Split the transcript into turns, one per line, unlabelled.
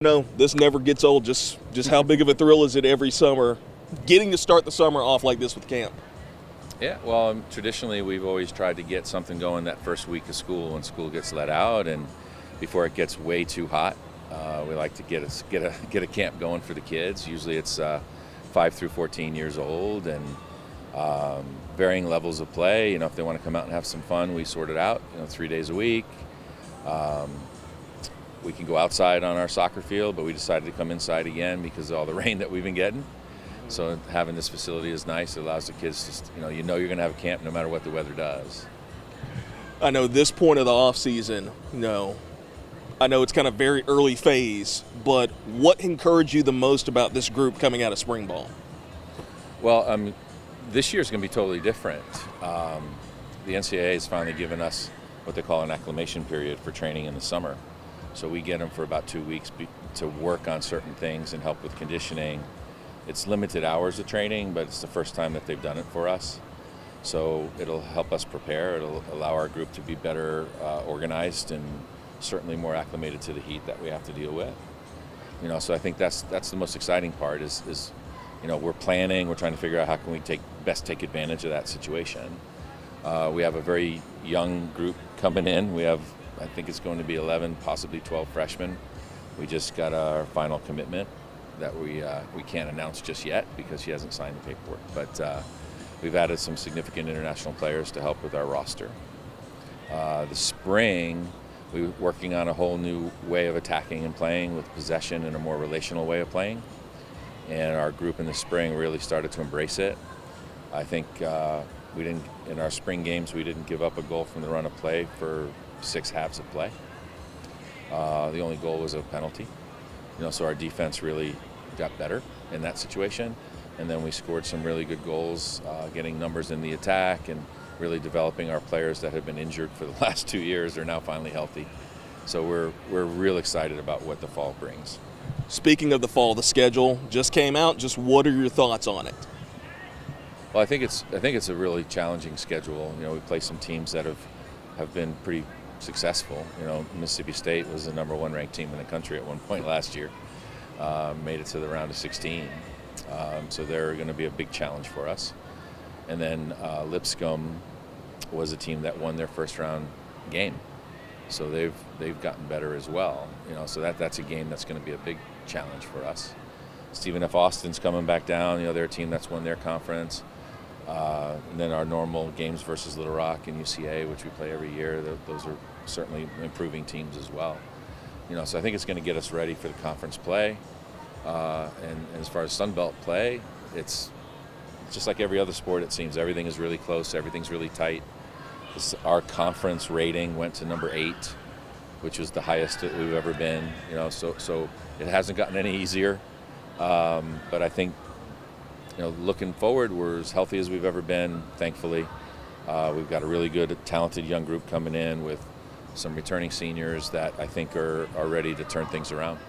No, this never gets old. Just how big of a thrill is it every summer, getting to start the summer off like this with camp?
Yeah, well, traditionally we've always tried to get something going that first week of school when school gets let out, and before it gets way too hot. We like to get a camp going for the kids. Usually it's 5 through 14 years old, and varying levels of play. If they want to come out and have some fun, we sort it out. 3 days a week. We can go outside on our soccer field, but we decided to come inside again because of all the rain that we've been getting. So having this facility is nice. It allows the kids to, you're going to have a camp no matter what the weather does.
I know this point of the off season, I know it's kind of very early phase, but what encouraged you the most about this group coming out of spring ball?
Well, this year's going to be totally different. The NCAA has finally given us what they call an acclimation period for training in the summer. So we get them for about 2 weeks to work on certain things and help with conditioning. It's limited hours of training, but it's the first time that they've done it for us. So it'll help us prepare. It'll allow our group to be better organized and certainly more acclimated to the heat that we have to deal with. So I think that's the most exciting part is we're planning, we're trying to figure out how can we best take advantage of that situation. We have a very young group coming in. We have, I think it's going to be 11, possibly 12 freshmen. We just got our final commitment that we can't announce just yet because she hasn't signed the paperwork. But we've added some significant international players to help with our roster. The spring, we're working on a whole new way of attacking and playing with possession and a more relational way of playing. And our group in the spring really started to embrace it. I think in our spring games, we didn't give up a goal from the run of play for 6 halves of play. The only goal was a penalty. So our defense really got better in that situation. And then we scored some really good goals, getting numbers in the attack and really developing our players that have been injured for the last 2 years. They're now finally healthy. So we're real excited about what the fall brings.
Speaking of the fall, the schedule just came out. Just what are your thoughts on it?
Well, I think it's a really challenging schedule. We play some teams that have been pretty successful. Mississippi State was the number 1 ranked team in the country at one point last year. Made it to the round of 16. So they're going to be a big challenge for us. And then Lipscomb was a team that won their first round game. So they've gotten better as well. So that's a game that's going to be a big challenge for us. Stephen F. Austin's coming back down. They're a team that's won their conference. And then our normal games versus Little Rock and UCA, which we play every year, those are certainly improving teams as well. So I think it's going to get us ready for the conference play. And as far as Sun Belt play, it's just like every other sport, it seems. Everything is really close. Everything's really tight. Our conference rating went to number 8, which is the highest that we've ever been. So it hasn't gotten any easier. But I think, looking forward, we're as healthy as we've ever been, thankfully. We've got a really good, talented young group coming in with some returning seniors that I think are ready to turn things around.